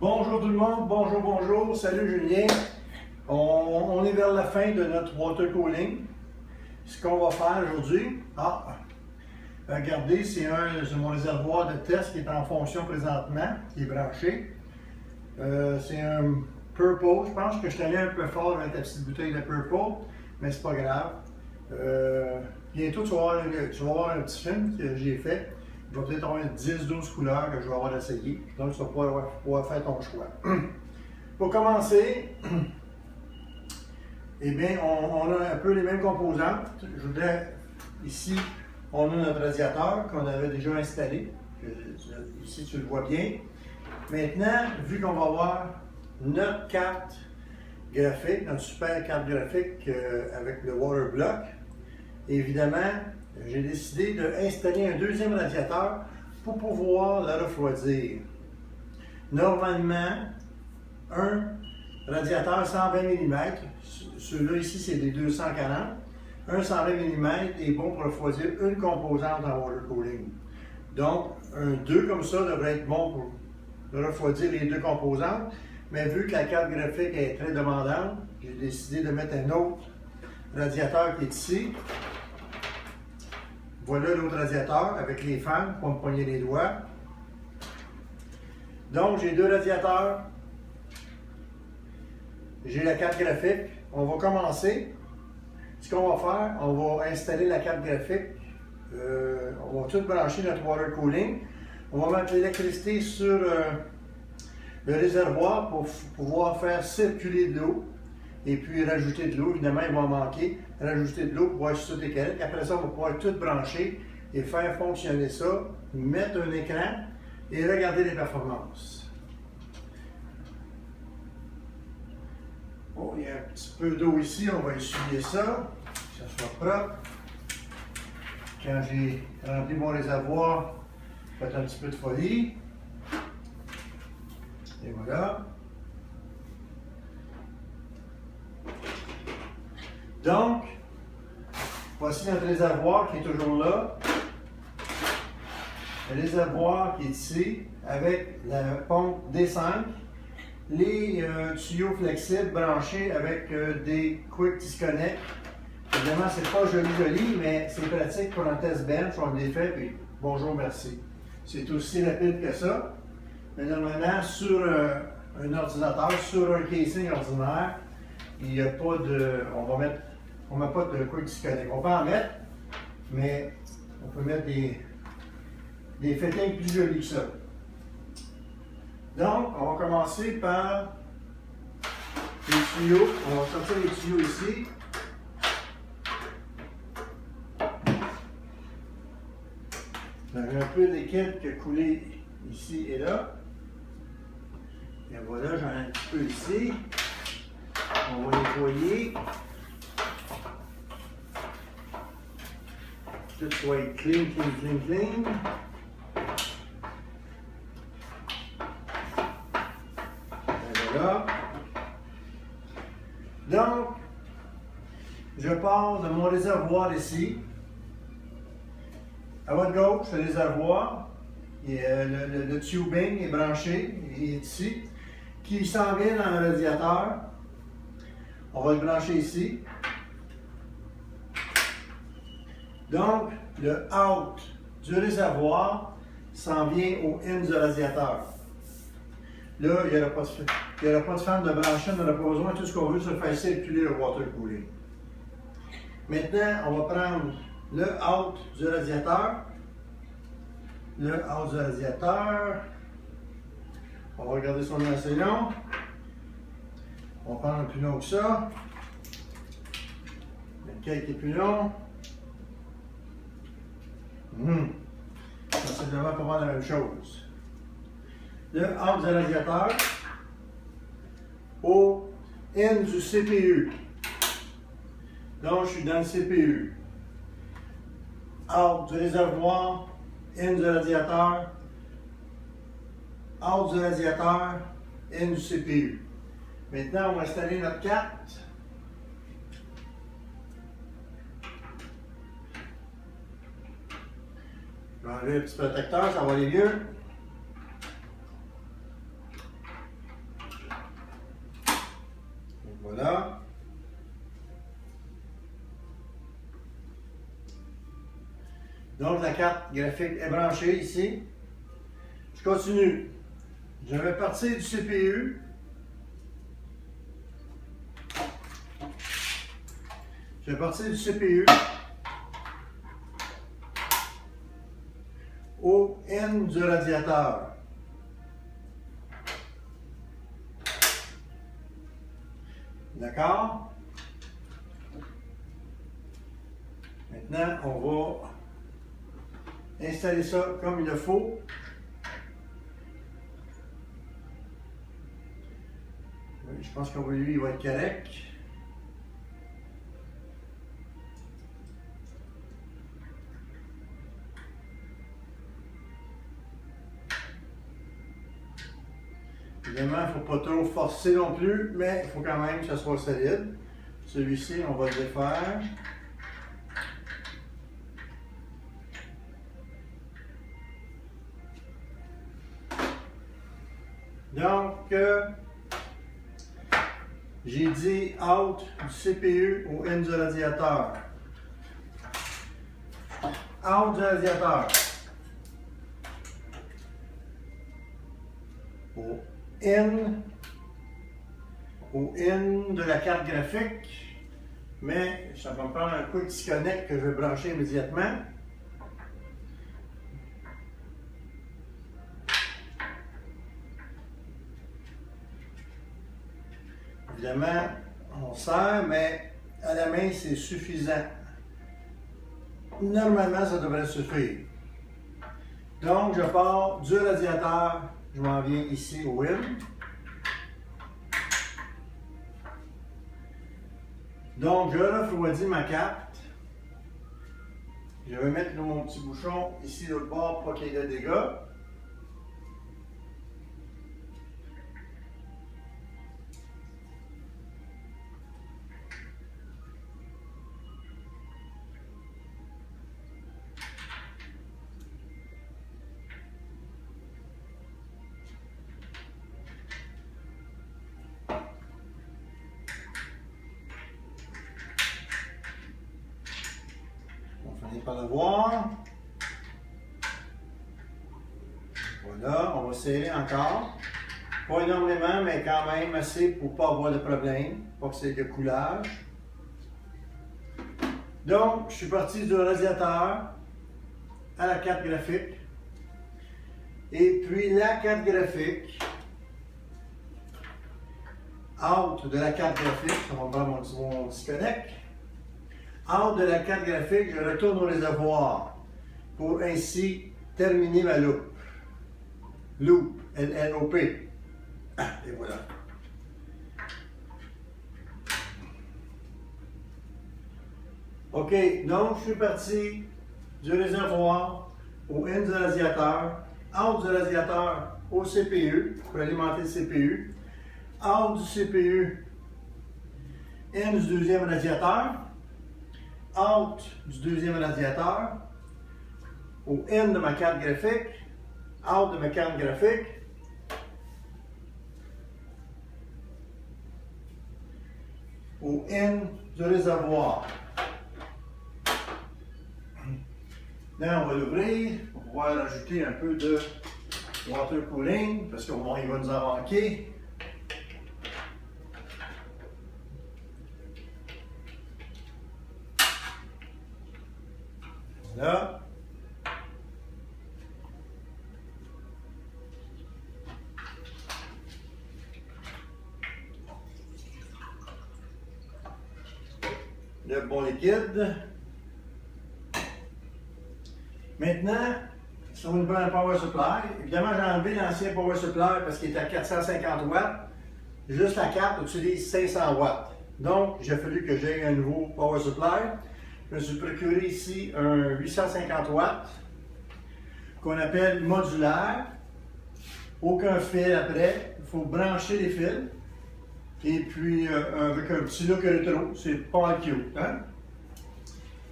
Bonjour tout le monde, bonjour, salut Julien. On est vers la fin de notre water cooling. Ce qu'on va faire aujourd'hui, regardez, c'est mon réservoir de test qui est en fonction présentement, qui est branché. C'est un Purple, je pense que je suis allé un peu fort avec ta petite bouteille de Purple, mais c'est pas grave. Bientôt tu vas voir un petit film que j'ai fait. Il va peut-être avoir 10-12 couleurs que je vais avoir essayé. Donc, tu vas pouvoir faire ton choix. Pour commencer, eh bien, on a un peu les mêmes composantes. Je voudrais, ici, on a notre radiateur qu'on avait déjà installé. Ici, tu le vois bien. Maintenant, vu qu'on va avoir notre carte graphique, notre super carte graphique avec le water block, évidemment, j'ai décidé d'installer un deuxième radiateur pour pouvoir le refroidir. Normalement, un radiateur 120 mm, ceux-là ici c'est des 240, un 120 mm est bon pour refroidir une composante en water cooling. Donc, un 2 comme ça devrait être bon pour refroidir les deux composantes, mais vu que la carte graphique est très demandante, j'ai décidé de mettre un autre radiateur qui est ici. Voilà l'autre radiateur avec les fans pour me poigner les doigts. Donc, j'ai deux radiateurs. J'ai la carte graphique. On va commencer. Ce qu'on va faire, on va installer la carte graphique. On va tout brancher notre water cooling. On va mettre l'électricité sur le réservoir pour pouvoir faire circuler de l'eau. Et puis rajouter de l'eau, évidemment il va en manquer, rajouter de l'eau pour voir si tout est correct. Après ça, on va pouvoir tout brancher et faire fonctionner ça, mettre un écran et regarder les performances. Bon, il y a un petit peu d'eau ici, on va essuyer ça, que ça soit propre. Quand j'ai rempli mon réservoir, j'ai fait un petit peu de folie. Et voilà. Donc, voici notre réservoir qui est toujours là. Le réservoir qui est ici, avec la pompe D5. Les tuyaux flexibles branchés avec des Quick Disconnect. Évidemment, c'est pas joli, mais c'est pratique pour un test bench. On le défait, puis bonjour, merci. C'est aussi rapide que ça. Mais normalement, sur un ordinateur, sur un casing ordinaire, il n'y a pas de. On ne met pas de Quick Disconnect. On peut en mettre, mais on peut mettre des fittings plus jolis que ça. Donc, on va commencer par les tuyaux. On va sortir les tuyaux ici. J'ai un peu de liquide qui a coulé ici et là. Et voilà, j'en ai un petit peu ici. On va nettoyer. Tout soit clean. Et voilà. Donc, je pars de mon réservoir ici. À votre gauche, le réservoir. Le tubing est branché, il est ici. Qui s'en vient dans le radiateur. On va le brancher ici. Donc, le out du réservoir s'en vient au in du radiateur. Là, il n'y aura pas de fan de brancher, on n'aura pas besoin. Tout ce qu'on veut, c'est faire circuler le water cooling. Maintenant, on va prendre le out du radiateur. Le out du radiateur. On va regarder son nom assez long. On va prendre un plus long que ça. Lequel qui est plus long? C'est vraiment pas mal la même chose. Le out du radiateur au in du CPU. Donc, je suis dans le CPU. Out du réservoir, in du radiateur, out du radiateur, in du CPU. Maintenant, on va installer notre carte. Je vais enlever le petit protecteur, ça va aller mieux. Voilà. Donc la carte graphique est branchée ici. Je continue. Je vais partir du CPU. Je vais partir du CPU au N du radiateur. D'accord? Maintenant, on va installer ça comme il le faut. Oui, je pense que lui, il va être correct. Évidemment, il ne faut pas trop forcer non plus, mais il faut quand même que ça soit solide. Celui-ci, on va le défaire. Donc, j'ai dit out du CPU au N du radiateur. Out du radiateur. Au N de la carte graphique, mais ça va me prendre un quick disconnect que je vais brancher immédiatement. Évidemment, on serre, mais à la main, c'est suffisant. Normalement, ça devrait suffire. Donc, je pars du radiateur, je m'en viens ici au N. Donc, je refroidis ma carte. Je vais mettre mon petit bouchon ici de l'autre bord pour qu'il y ait de dégâts. Par le voir. Voilà, on va serrer encore. Pas énormément, mais quand même assez pour ne pas avoir de problème, pas que c'est de coulage. Donc, je suis parti du radiateur à la carte graphique. Et puis la carte graphique, out de la carte graphique, on va prendre mon disconnect. Out de la carte graphique, je retourne au réservoir pour ainsi terminer ma loupe. Loop, L-L-O-P. Et voilà. OK, donc je suis parti du réservoir au N du radiateur, out du radiateur au CPU pour alimenter le CPU, out du CPU, N du deuxième radiateur, out du deuxième radiateur, au N de ma carte graphique, out de ma carte graphique, au N du réservoir. Là, on va l'ouvrir pour pouvoir ajouter un peu de water cooling parce qu'il va nous en manquer. Là. Le bon liquide. Maintenant, si on veut un power supply, évidemment j'ai enlevé l'ancien power supply parce qu'il était à 450 watts. Juste la carte utilise 500 watts. Donc, il a fallu que j'aie un nouveau power supply. Je me suis procuré ici un 850 watts qu'on appelle modulaire. Aucun fil après. Il faut brancher les fils. Et puis, avec un petit look rétro, c'est pas mal cute. Hein?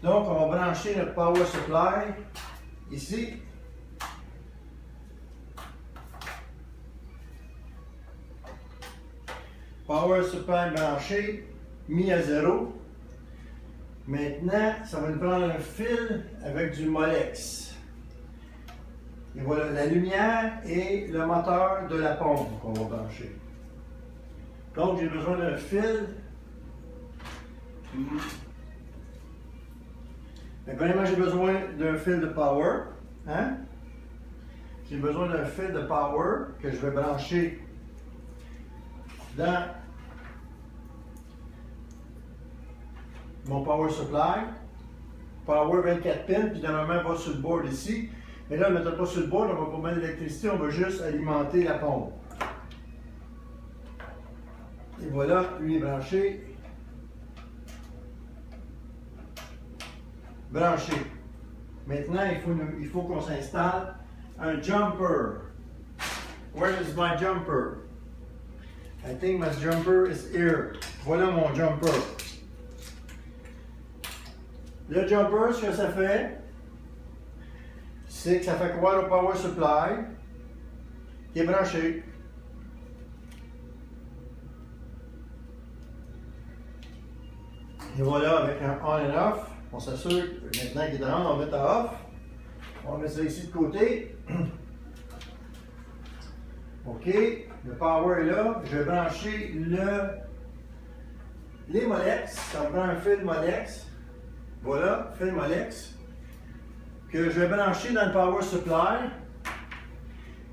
Donc, on va brancher notre power supply ici. Power supply branché, mis à 0. Maintenant, ça va nous prendre un fil avec du Molex. Et voilà, la lumière et le moteur de la pompe qu'on va brancher. Donc, j'ai besoin d'un fil. Mais premièrement, j'ai besoin d'un fil de power. Hein? J'ai besoin d'un fil de power que je vais brancher dans mon power supply. Power 24 pins, puis normalement, va sur le board ici. Mais là, on ne mettra pas sur le board, on ne va pas mettre d'électricité, on va juste alimenter la pompe. Et voilà, lui est branché. Branché. Maintenant, il faut qu'on s'installe un jumper. Where is my jumper? I think my jumper is here. Voilà mon jumper. Le jumper, ce que ça fait, c'est que ça fait croire au power supply qui est branché. Et voilà, avec un on and off, on s'assure que maintenant qu'il est on, on va mettre à off. On va mettre ça ici de côté. OK, le power est là. Je vais brancher les Molex. Ça me prend un fil Molex. Voilà, fil Molex. Que je vais brancher dans le power supply.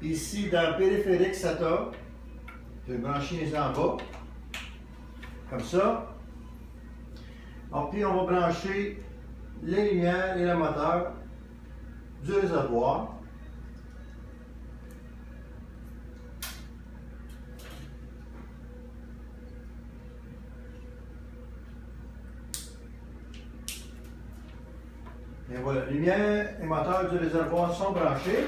Ici, dans le périphérique SATA. Je vais brancher les en bas. Comme ça. Alors, puis on va brancher les lumières et le moteur du réservoir. Et voilà, lumière et moteur du réservoir sont branchés.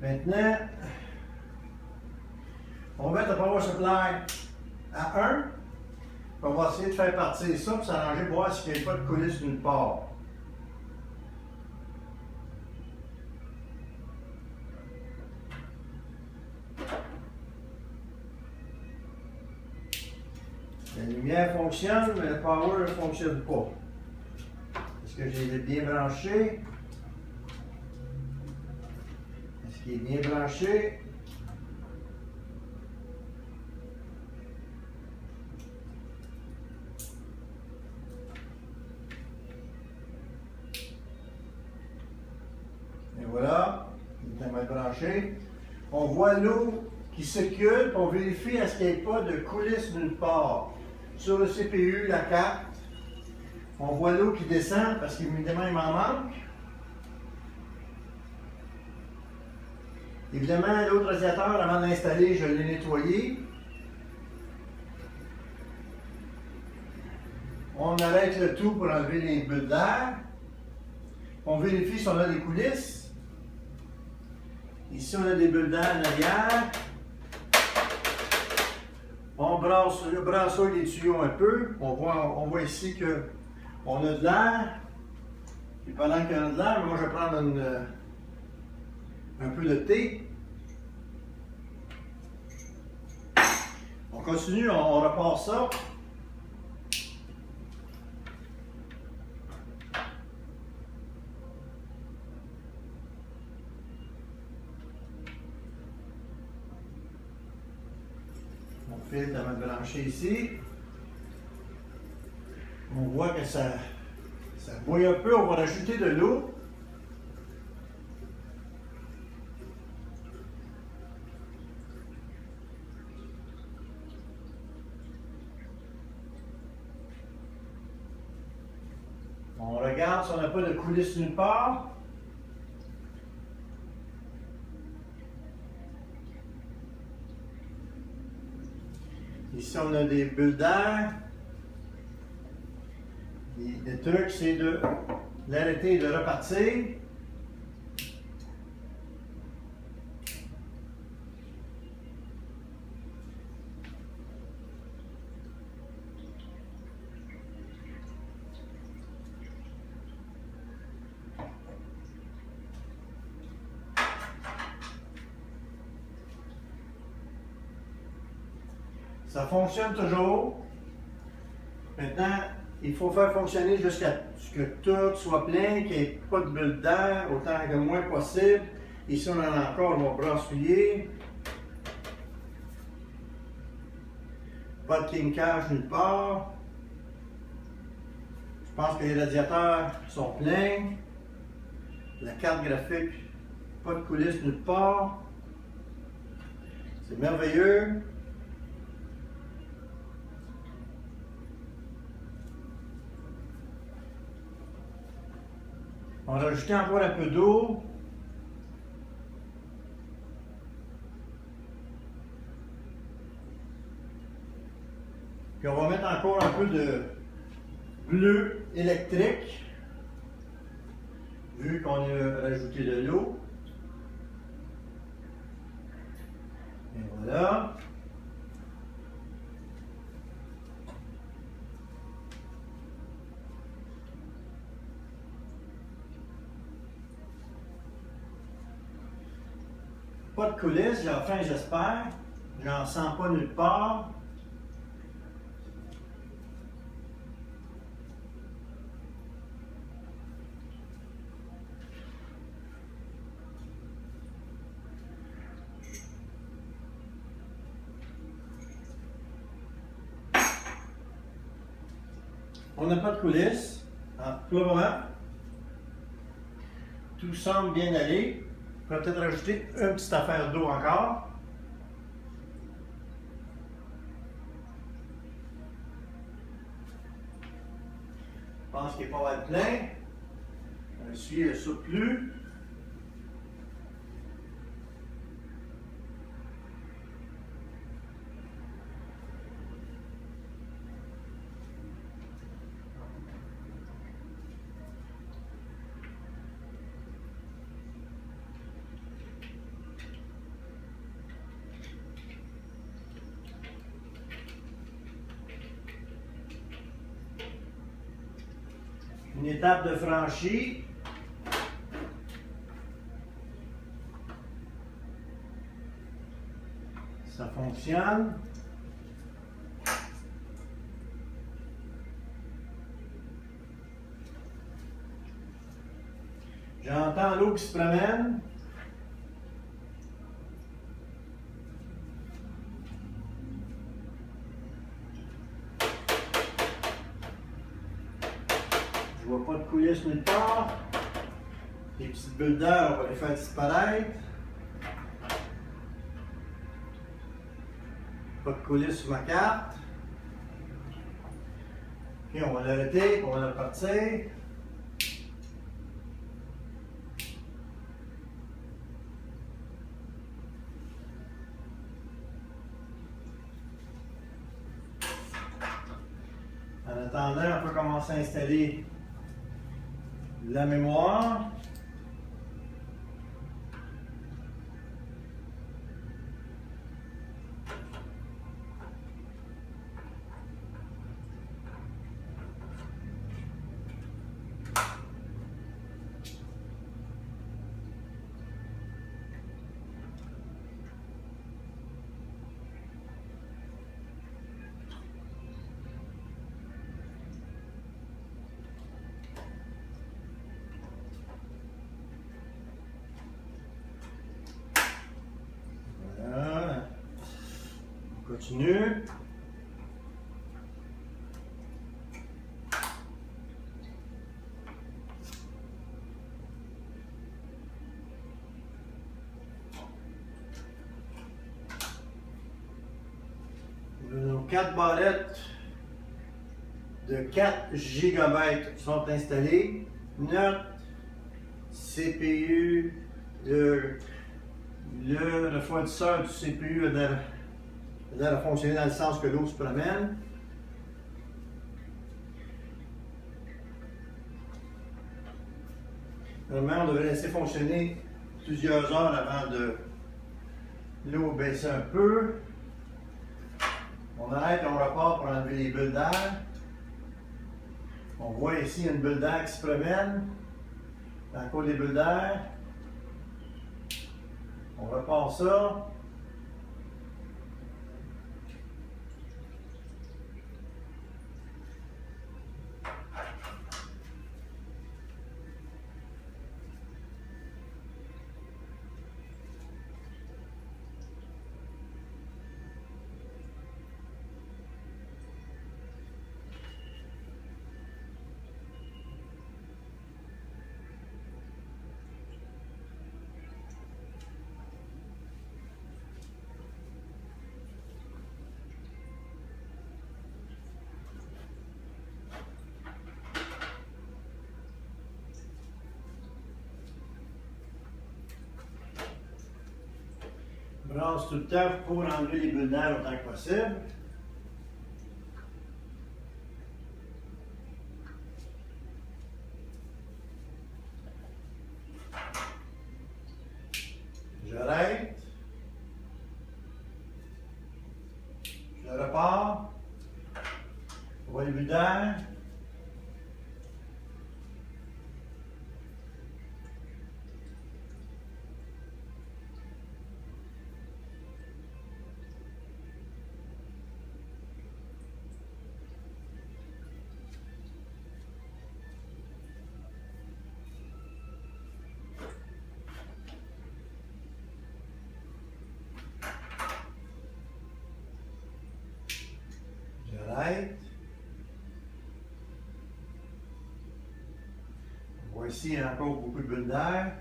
Maintenant, on va mettre le power supply à 1. On va essayer de faire partir ça pour s'arranger pour voir s'il n'y a pas de coulisses nulle part. La lumière fonctionne, mais le power ne fonctionne pas. Est-ce que je l'ai bien branché? Est-ce qu'il est bien branché? Et voilà, il est bien branché. On voit l'eau qui circule, on vérifie à ce qu'il n'y ait pas de coulisses nulle part. Sur le CPU, la carte, on voit l'eau qui descend parce qu'évidemment, il m'en manque. Évidemment, l'autre radiateur, avant de l'installer, je l'ai nettoyé. On arrête le tout pour enlever les bulles d'air. On vérifie si on a des coulisses. Ici, on a des bulles d'air en arrière. On brassouille les tuyaux un peu. On voit ici qu'on a de l'air. Et pendant qu'il y a de l'air, moi je vais prendre un peu de thé. On continue, on repart ça. Mon fil va être branché ici. On voit que ça bouille un peu, on va rajouter de l'eau. On regarde si on n'a pas de coulisses nulle part. Ici, on a des bulles d'air. Le truc, c'est de l'arrêter et de repartir. Ça fonctionne toujours. Maintenant, il faut faire fonctionner jusqu'à ce que tout soit plein, qu'il n'y ait pas de bulle d'air, autant que moins possible. Ici, on en a encore mon brassouiller. Pas de kinkage nulle part. Je pense que les radiateurs sont pleins. La carte graphique, pas de coulisses nulle part. C'est merveilleux. On va rajouter encore un peu d'eau. Puis on va mettre encore un peu de bleu électrique, vu qu'on a rajouté de l'eau. Et voilà. Pas de coulisses, enfin j'espère. J'en sens pas nulle part. On n'a pas de coulisses. Pour le moment, tout semble bien aller. On va peut-être rajouter une petite affaire d'eau encore. Je pense qu'il est pas mal plein. On va essuyer le surplus. Une étape de franchie. Ça fonctionne. J'entends l'eau qui se promène. Je vois pas de coulisses nulle part. Les petites bulles d'air, on va les faire disparaître. Pas de coulisses sur ma carte. Puis on va l'arrêter, on va la partir. En attendant, on peut commencer à installer la mémoire. Continue. Nos 4 barrettes de 4 GB sont installées. Notre CPU, le refroidisseur du CPU a l'air à fonctionner dans le sens que l'eau se promène. Normalement, on devrait laisser fonctionner plusieurs heures avant de l'eau baisser un peu. On arrête, on repart pour enlever les bulles d'air. On voit ici une bulle d'air qui se promène. Encore des bulles d'air. On repart ça. brasse tout le temps pour enlever les bulles d'air autant que possible. J'arrête. Je repars. On voit les bulles d'air. J'arrête. On voit ici encore beaucoup de bulles d'air.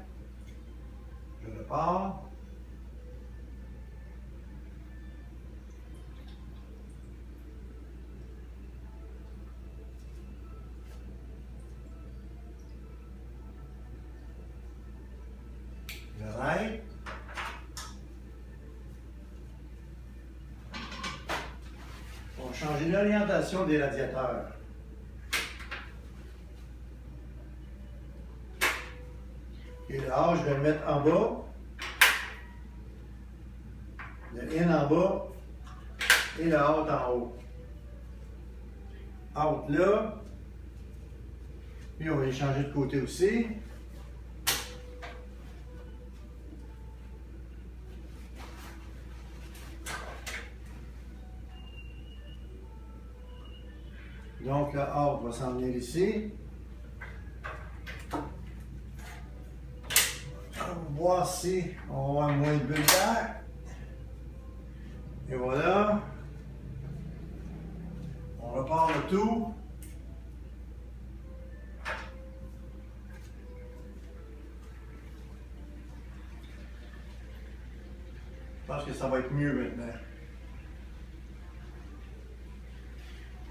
Je repars. J'arrête. On va changer l'orientation des radiateurs. Et là, je vais le mettre en bas. Le in en bas et le out en haut. Out là. Puis on va les changer de côté aussi. Donc le out va s'en venir ici. On va voir si on va avoir moins de bulles d'air. Et voilà. On repart le tout. Je pense que ça va être mieux maintenant.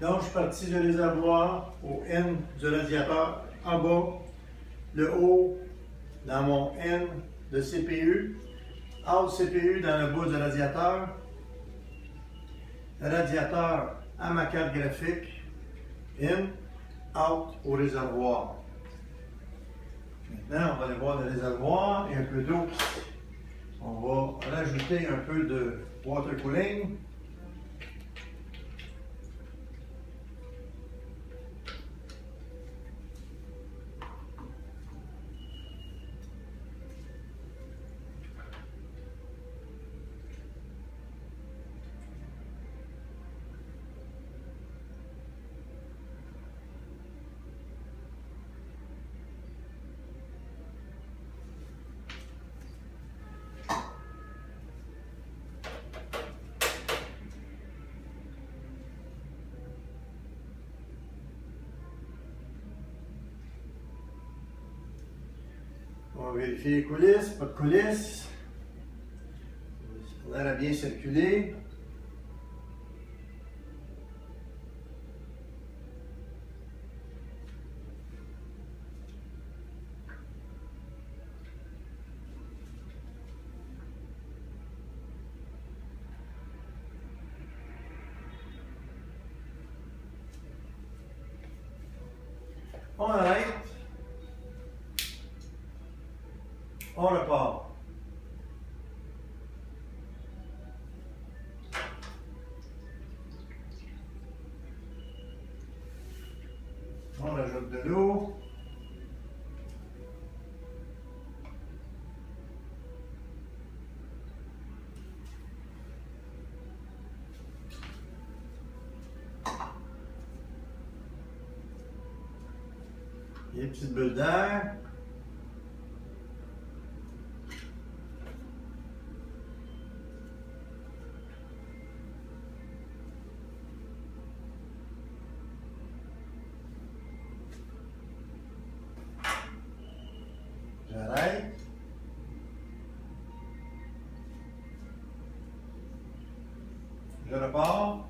Donc, je suis parti du réservoir au N du radiateur en bas, le haut dans mon N de CPU, out CPU dans le bas du radiateur, le radiateur à ma carte graphique, in, out au réservoir. Maintenant, on va aller voir le réservoir et un peu d'eau. On va rajouter un peu de water cooling. On va vérifier les coulisses, pas de coulisses. L'air a bien circulé. On arrête. On repart. On rajoute de l'eau. Il y a une petite bulle d'air. J'arrête. Je repars.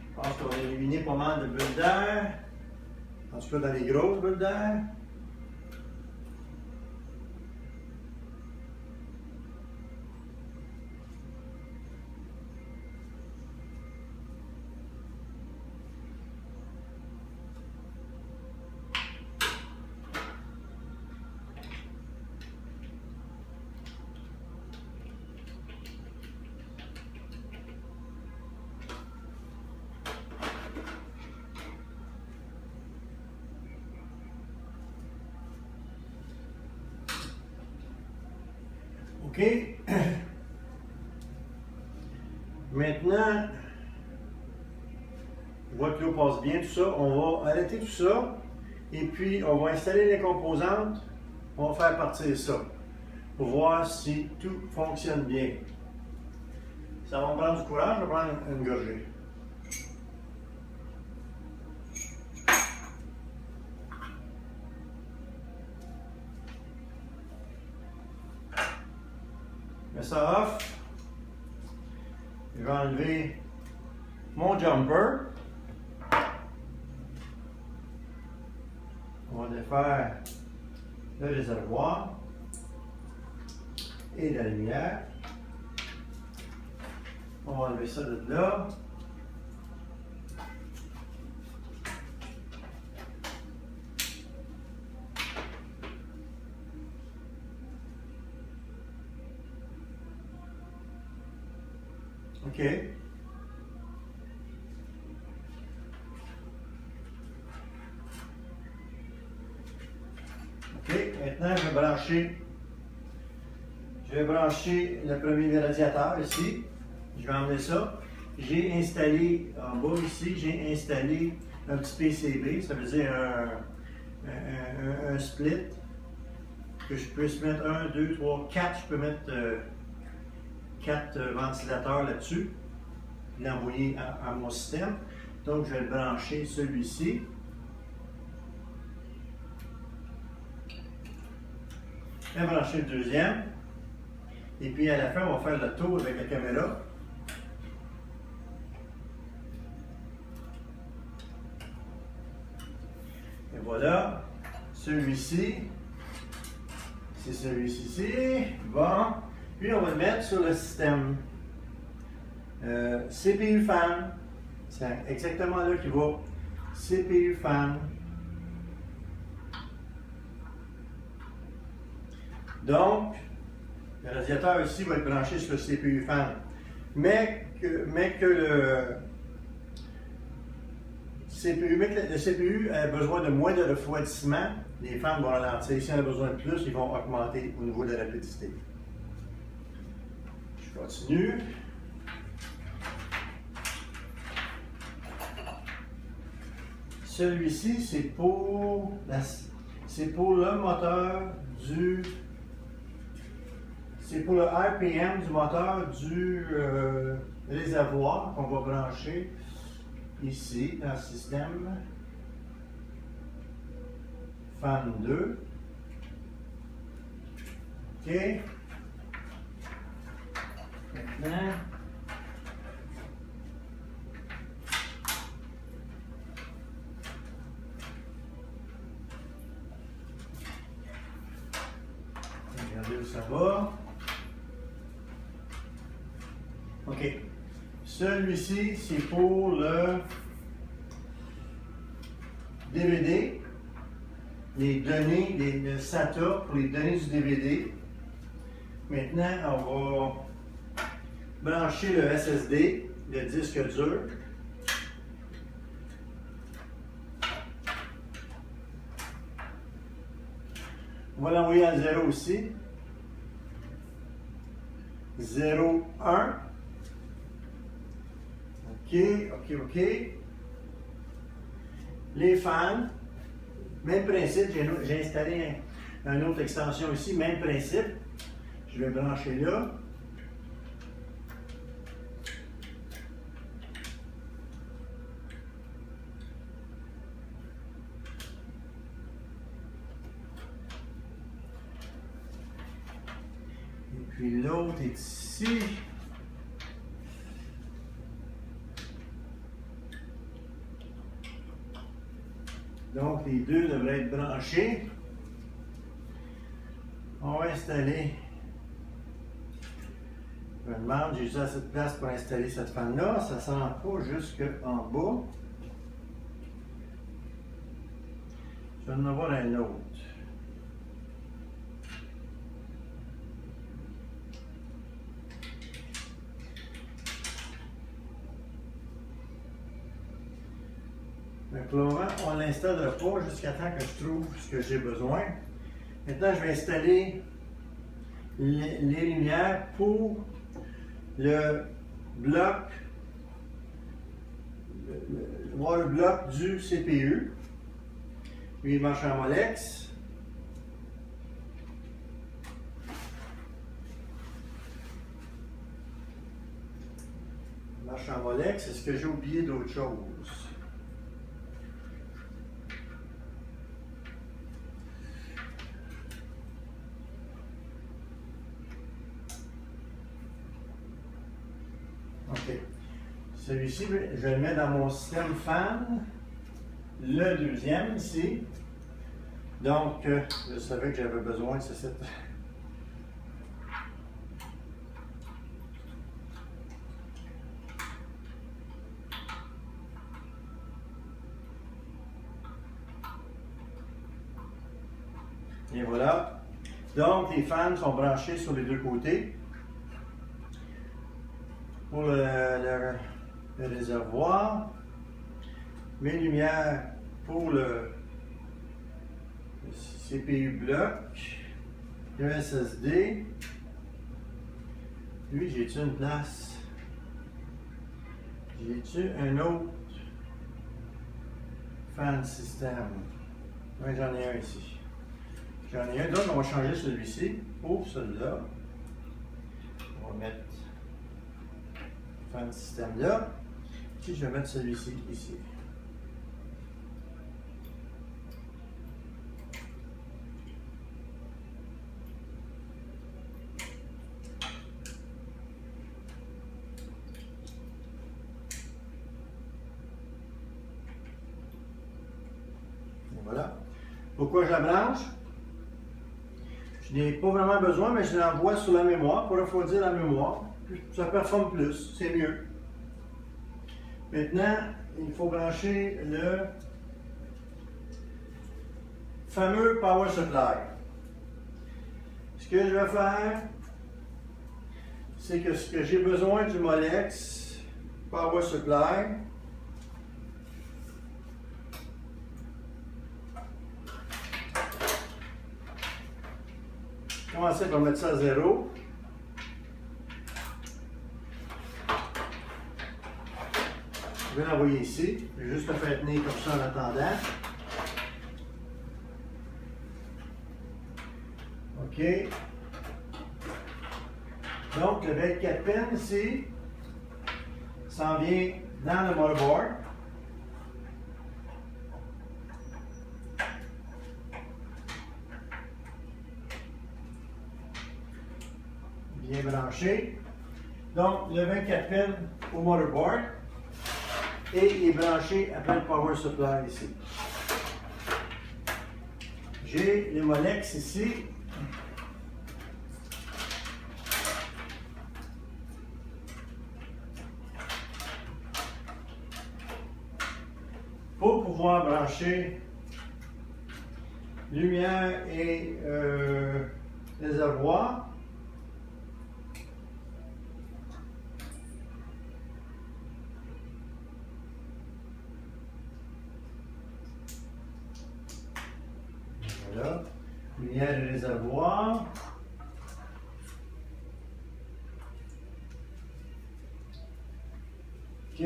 Je pense qu'on a éliminé pas mal de bulles d'air. En tout cas, dans les grosses bulles d'air. OK. Maintenant, je vois que l'eau passe bien, tout ça. On va arrêter tout ça. Et puis, on va installer les composantes. On va faire partir ça pour voir si tout fonctionne bien. Ça va me prendre du courage, je vais prendre une gorgée. Je mets ça off. Je vais enlever mon jumper. On va défaire le réservoir et la lumière. On va enlever ça de là. OK. OK, maintenant je vais brancher le premier radiateur ici. Je vais emmener ça. J'ai installé en bas ici, j'ai installé un petit PCB, ça veut dire un split que je puisse mettre 1, 2, 3, 4. Je peux mettre 4 ventilateurs là-dessus, l'envoyer à mon système. Donc je vais le brancher celui-ci. Je vais brancher le deuxième. Et puis à la fin, on va faire le tour avec la caméra. Et voilà. Celui-ci. C'est celui-ci. Bon. Puis on va le mettre sur le système CPU fan. C'est exactement là qu'il va. CPU fan. Donc, le radiateur ici va être branché sur le CPU fan. Mais que le CPU a besoin de moins de refroidissement, les fans vont ralentir. Si on a besoin de plus, ils vont augmenter au niveau de la rapidité. Je continue. Celui-ci, c'est pour le moteur du... C'est pour le RPM du moteur du réservoir qu'on va brancher ici dans le système fan 2. OK. Maintenant, regardez où ça va. OK. Celui-ci, c'est pour le DVD, les données, le SATA pour les données du DVD. Maintenant, on va brancher le SSD, le disque dur. On va l'envoyer à 0 ici. 0, 1. OK. Les fans, même principe, j'ai installé une autre extension ici, même principe. Je vais brancher là. Et puis l'autre est ici. Donc, les deux devraient être branchés. On va installer. Je me demande, j'ai assez de place pour installer cette fan-là. Ça ne se rend pas jusqu'en bas. Je vais en avoir un autre. Donc là, on ne l'installera pas jusqu'à temps que je trouve ce que j'ai besoin. Maintenant, je vais installer les lumières pour le bloc, le bloc du CPU. Lui, il marche en Molex. Il marche en Molex. Est-ce que j'ai oublié d'autres choses? OK. Celui-ci, je vais le mettre dans mon système fan. Le deuxième ici. Donc, je savais que j'avais besoin de ce site. Et voilà. Donc, les fans sont branchés sur les deux côtés. Pour le réservoir, mes lumières pour le CPU bloc, le SSD. Lui, j'ai-tu une place? J'ai-tu un autre fan system? Oui, j'en ai un ici. J'en ai un, donc on va changer celui-ci pour celui-là. On va mettre fan system là. Ici, je vais mettre celui-ci ici. Voilà. Pourquoi je la branche? Je n'ai pas vraiment besoin, mais je l'envoie sur la mémoire pour refroidir la mémoire. Ça performe plus, c'est mieux. Maintenant, il faut brancher le fameux power supply. Ce que je vais faire, c'est que ce que j'ai besoin du Molex power supply, commencer par mettre ça à 0. Je vais l'envoyer ici. Je vais juste le faire tenir comme ça en attendant. OK. Donc, le 24 pins ici s'en vient dans le motherboard. Bien branché. Donc, le 24 pins au motherboard. Et il est branché après le power supply ici. J'ai les Molex ici. Pour pouvoir brancher lumière et réservoir. Voilà, lumière et réservoir. OK.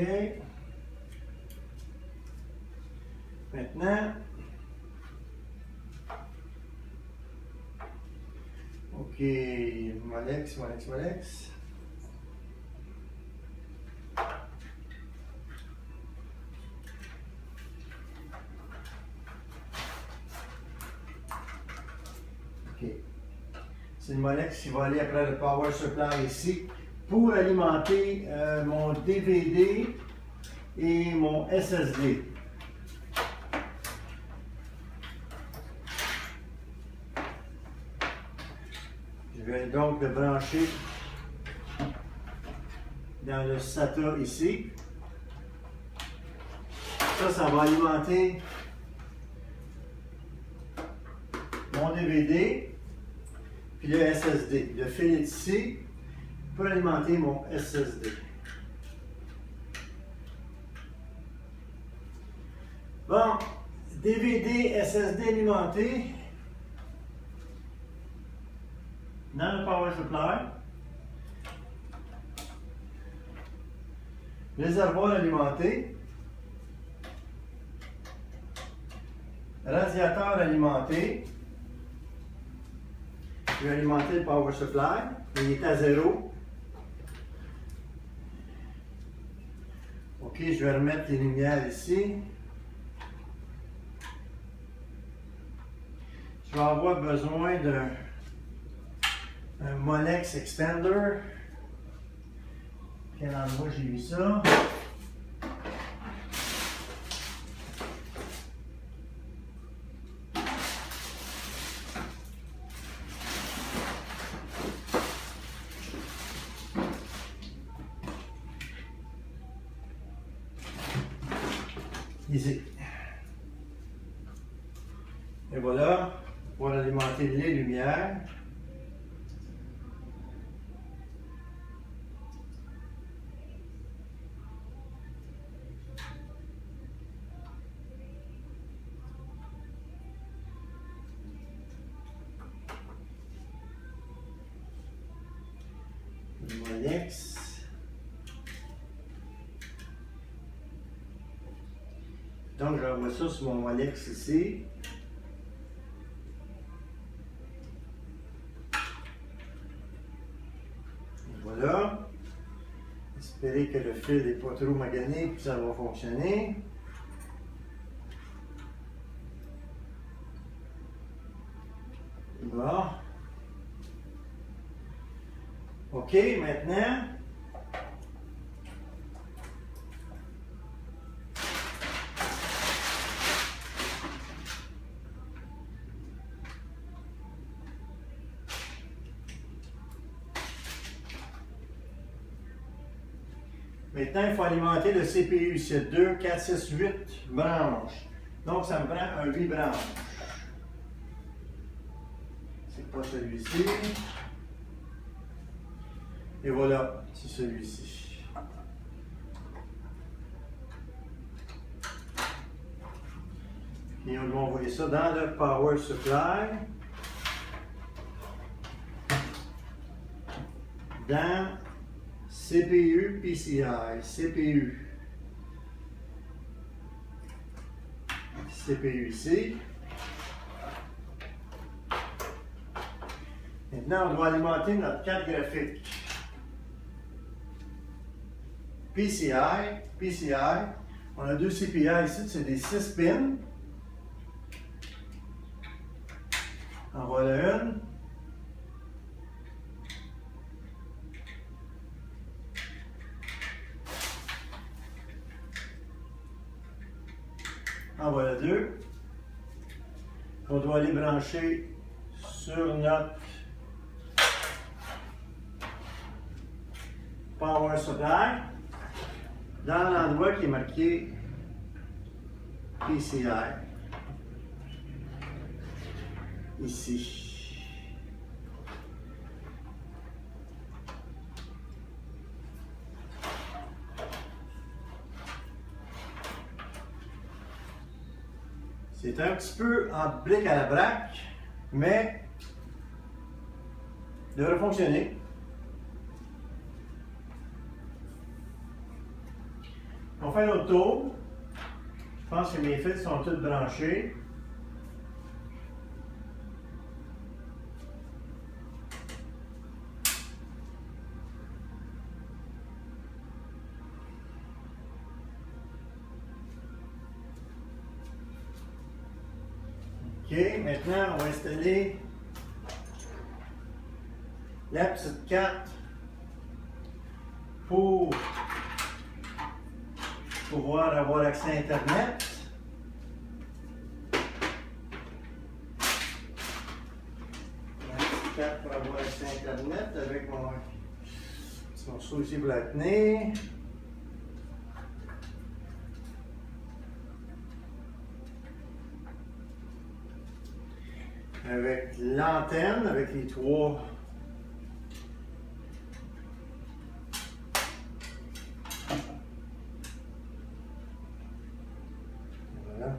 Maintenant, OK, Molex. OK. C'est le Molex qui va aller après le power supply ici pour alimenter mon DVD et mon SSD. Je vais donc le brancher dans le SATA ici. Ça va alimenter mon DVD, puis le SSD. Le fil est ici, peut alimenter mon SSD. Bon, DVD, SSD alimenté dans le power supply. Réservoir alimenté. Radiateur alimenté. Je vais alimenter le power supply. Il est à 0. OK, je vais remettre les lumières ici. Je vais avoir besoin d'un Molex Extender. Quel endroit j'ai eu ça? Ici. Et voilà, pour alimenter les lumières. Le Molex. Donc, j'envoie ça sur mon Molex ici. Voilà. Espérer que le fil n'est pas trop magané et que ça va fonctionner. Bon. OK, maintenant. Maintenant, il faut alimenter le CPU. C'est 2, 4, 6, 8 branches. Donc, ça me prend un 8 branches. C'est pas celui-ci. Et voilà, c'est celui-ci. Et on va envoyer ça dans le power supply. Dans CPU, PCI, CPU ici. Maintenant, on doit alimenter notre carte graphique. PCI, on a deux CPI ici, c'est des 6 pins. En voilà une. En voilà deux. On doit les brancher sur notre power supply dans l'endroit qui est marqué PCI. Ici. C'est un petit peu en brique à la braque, mais il devrait fonctionner. On fait un autre tour. Je pense que mes fils sont tous branchés. OK, maintenant on va installer la petite carte pour pouvoir avoir accès à Internet. La petite 4 pour avoir accès à Internet avec mon petit morceau ici pour la tenir. Avec l'antenne, avec les trois. Voilà.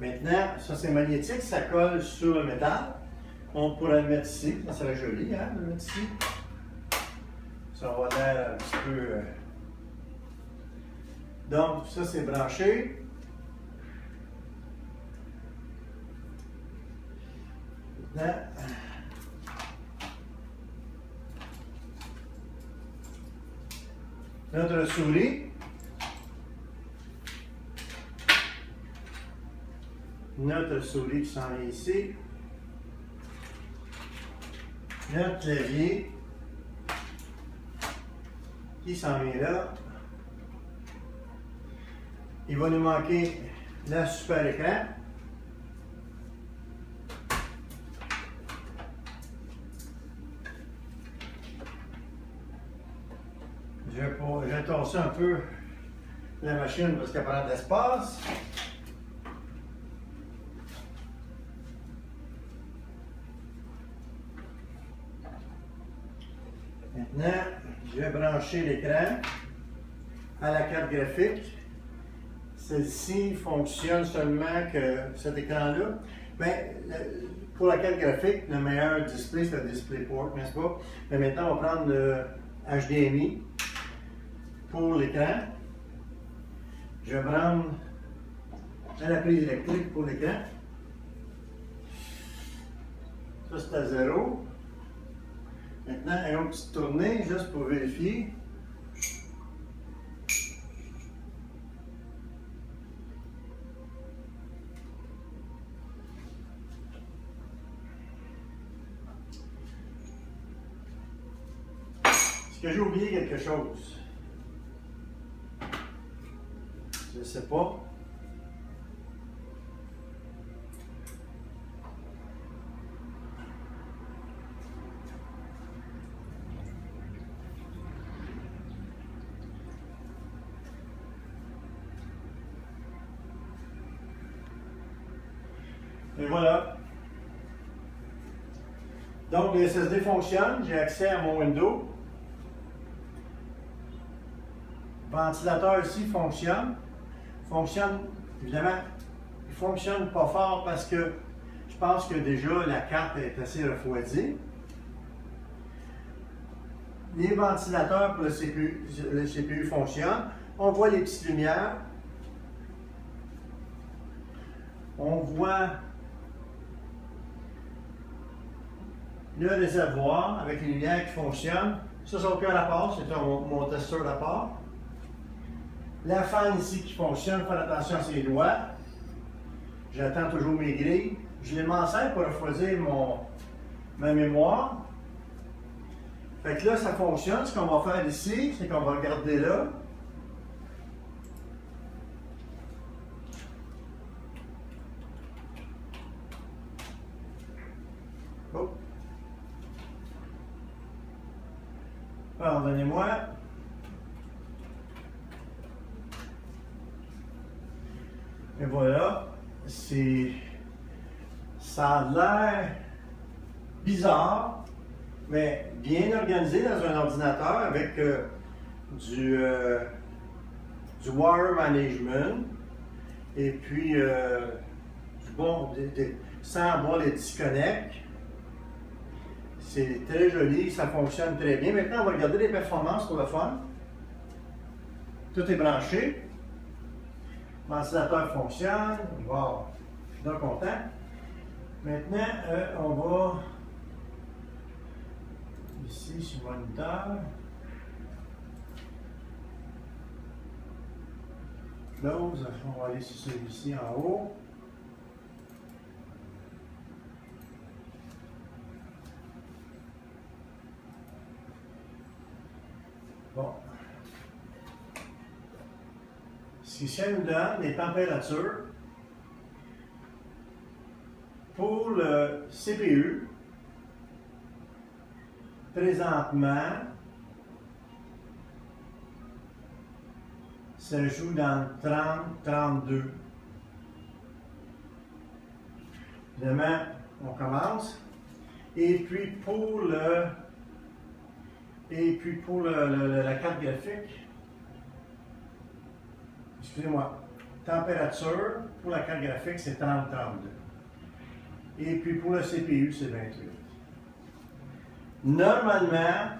Maintenant, ça c'est magnétique, ça colle sur le métal. On pourrait le mettre ici, ça serait joli, hein, de le mettre ici. Ça va l'air un petit peu. Donc, ça c'est branché. Maintenant, notre souris. Notre souris qui s'en vient ici. Notre clavier qui s'en vient là. Il va nous manquer le super écran. Je vais tasser un peu la machine parce qu'elle prend de l'espace. Maintenant, je vais brancher l'écran à la carte graphique. Celle-ci fonctionne seulement que cet écran-là. Mais pour la carte graphique, le meilleur display, c'est le DisplayPort, n'est-ce pas? Mais maintenant, on va prendre le HDMI pour l'écran. Je vais prendre la prise électrique pour l'écran. Ça, c'est à 0. Maintenant, une petite tournée juste pour vérifier. Est-ce que j'ai oublié quelque chose? Je ne sais pas. Et voilà. Donc, le SSD fonctionne. J'ai accès à mon Windows. Le ventilateur ici fonctionne. Évidemment, il ne fonctionne pas fort parce que je pense que déjà la carte est assez refroidie. Les ventilateurs pour le CPU fonctionnent. On voit les petites lumières. On voit le réservoir avec les lumières qui fonctionnent. Ça, c'est aucun rapport, c'est mon testeur rapport. La fan ici qui fonctionne, faire attention à ses doigts. J'attends toujours mes grilles. Je les m'enseigne pour refroidir ma mémoire. Fait que là, ça fonctionne. Ce qu'on va faire ici, c'est qu'on va regarder là. Oh. Pardonnez-moi. Et voilà, ça a l'air bizarre, mais bien organisé dans un ordinateur avec du wire management et puis sans avoir les disconnects. C'est très joli, ça fonctionne très bien. Maintenant, on va regarder les performances pour le fun. Tout est branché. Le ventilateur fonctionne. Wow, je suis donc content. Maintenant, on va ici sur le moniteur. Close, on va aller sur celui-ci en haut. Ici, elle nous donne les températures pour le CPU. Présentement, ça joue dans 30-32. Évidemment, on commence. Et puis pour la carte graphique, excusez-moi, température pour la carte graphique, c'est 30-32. Et puis pour le CPU, c'est 28. Normalement,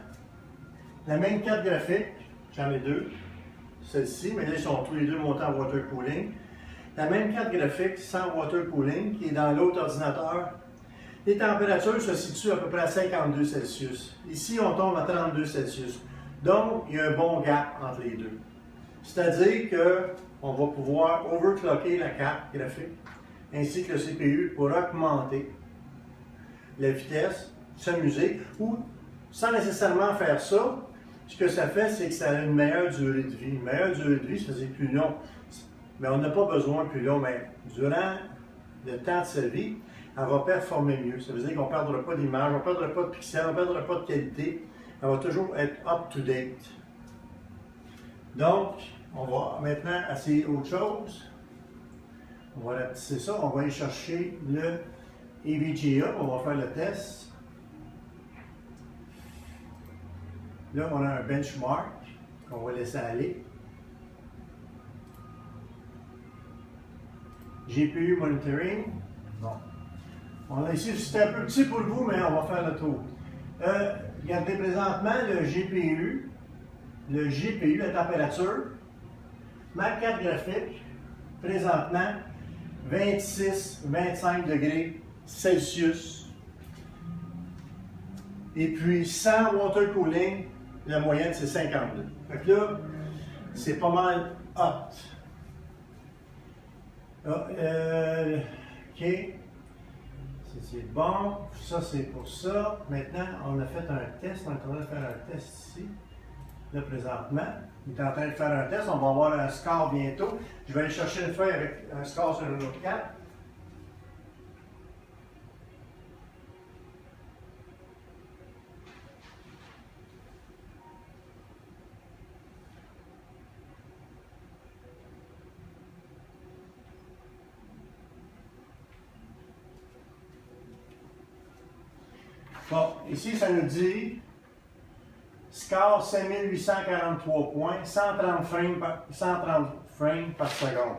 la même carte graphique, j'en ai deux, celle-ci, mais là, ils sont tous les deux montés en water cooling. La même carte graphique sans water cooling qui est dans l'autre ordinateur, les températures se situent à peu près à 52 Celsius. Ici, on tombe à 32 Celsius. Donc, il y a un bon gap entre les deux. C'est-à-dire qu'on va pouvoir overclocker la carte graphique ainsi que le CPU pour augmenter la vitesse, s'amuser, ou sans nécessairement faire ça, ce que ça fait, c'est que ça a une meilleure durée de vie. Une meilleure durée de vie, ça veut dire plus long. Mais on n'a pas besoin de plus long, mais durant le temps de sa vie, elle va performer mieux. Ça veut dire qu'on ne perdra pas d'image, on ne perdra pas de pixels, on ne perdra pas de qualité. Elle va toujours être up-to-date. Donc, on va maintenant essayer autre chose. On va rapetisser ça, on va aller chercher le EVGA, on va faire le test. Là, on a un benchmark qu'on va laisser aller. GPU monitoring. Bon. On a ici, c'est un peu petit pour vous, mais on va faire le tour. Regardez présentement le GPU, la température, ma carte graphique, présentement 26-25 degrés Celsius. Et puis sans water cooling, la moyenne c'est 52. Fait que là, c'est pas mal hot. OK. C'est bon. Ça, c'est pour ça. Maintenant, on a fait un test. On est en train de faire un test ici. Là, présentement. On est en train de faire un test. On va avoir un score bientôt. Je vais aller chercher une feuille avec un score sur une autre carte. Bon, ici, ça nous dit score 5843 points, 130 frames par seconde.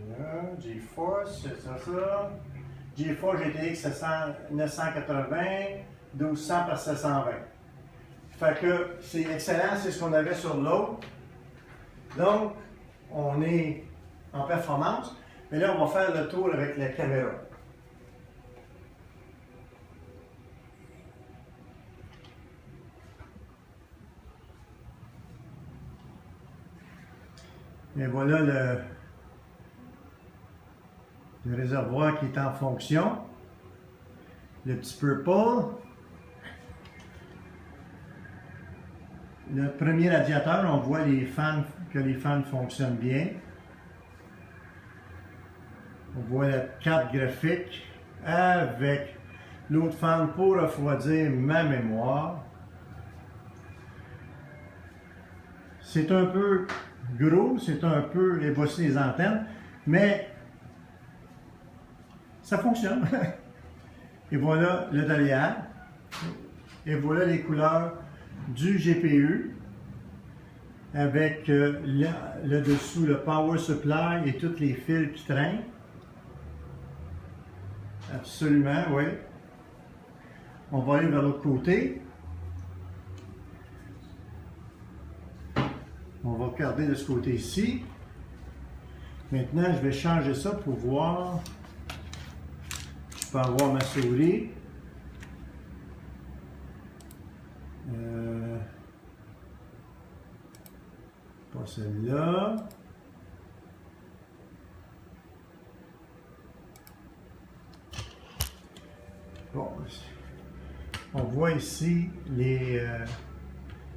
Là, GeForce, c'est ça. GeForce GTX 980, 1200 par 720. Fait que c'est excellent, c'est ce qu'on avait sur l'autre. Donc, on est en performance. Mais là, on va faire le tour avec la caméra. Et voilà le réservoir qui est en fonction. Le petit purple. Le premier radiateur, on voit que les fans fonctionnent bien. On voit la carte graphique avec l'autre fan pour refroidir ma mémoire. C'est un peu gros, c'est un peu ébossé les antennes, mais ça fonctionne. Et voilà le derrière. Et voilà les couleurs du GPU avec le dessous, le power supply et tous les fils qui traînent. Absolument, oui. On va aller vers l'autre côté. On va regarder de ce côté-ci. Maintenant, je vais changer ça pour voir. Je peux avoir ma souris. Pas celle-là. Bon, on voit ici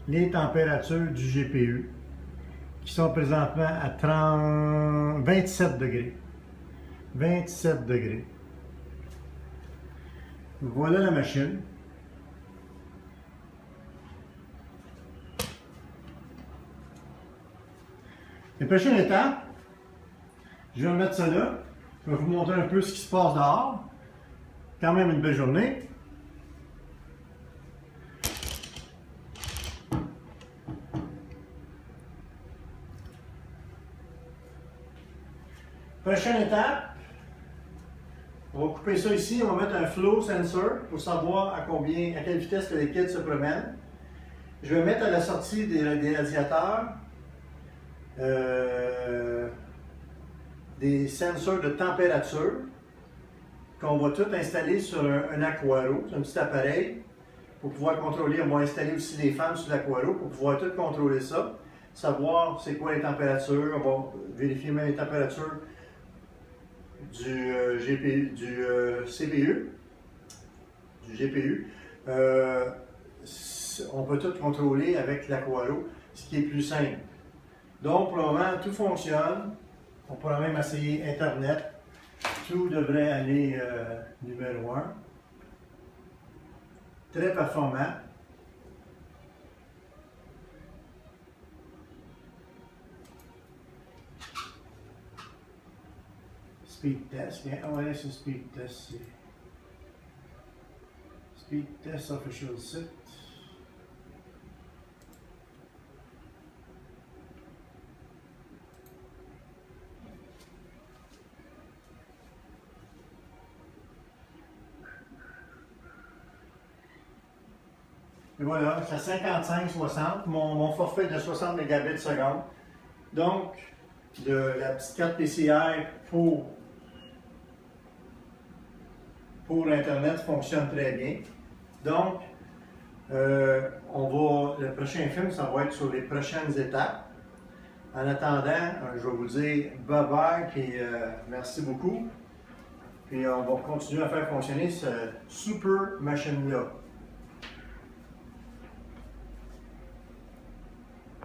les températures du GPU qui sont présentement à 27 degrés. 27 degrés. Voilà la machine. La prochaine étape, je vais mettre ça là. Je vais vous montrer un peu ce qui se passe dehors. Quand même une belle journée. Prochaine étape, on va couper ça ici, on va mettre un flow sensor pour savoir à quelle vitesse le liquide se promène. Je vais mettre à la sortie des radiateurs des sensors de température qu'on va tout installer sur un Aquaro, c'est un petit appareil pour pouvoir contrôler. On va installer aussi les fans sur l'Aquaro pour pouvoir tout contrôler ça, savoir c'est quoi les températures, on va vérifier même les températures du CPU, du GPU. On peut tout contrôler avec l'Aquaro, ce qui est plus simple. Donc pour le moment, tout fonctionne. On pourra même essayer Internet. Tout devrait aller numéro 1. Très performant. Speed test. Yeah, oh, c'est speed test. Speed test official site. Et voilà, c'est à 55-60. Mon forfait est de 60 mégabits seconde. Donc, la petite carte PCI pour Internet fonctionne très bien. Donc, le prochain film, ça va être sur les prochaines étapes. En attendant, je vais vous dire bye bye et merci beaucoup. Puis on va continuer à faire fonctionner cette super machine-là.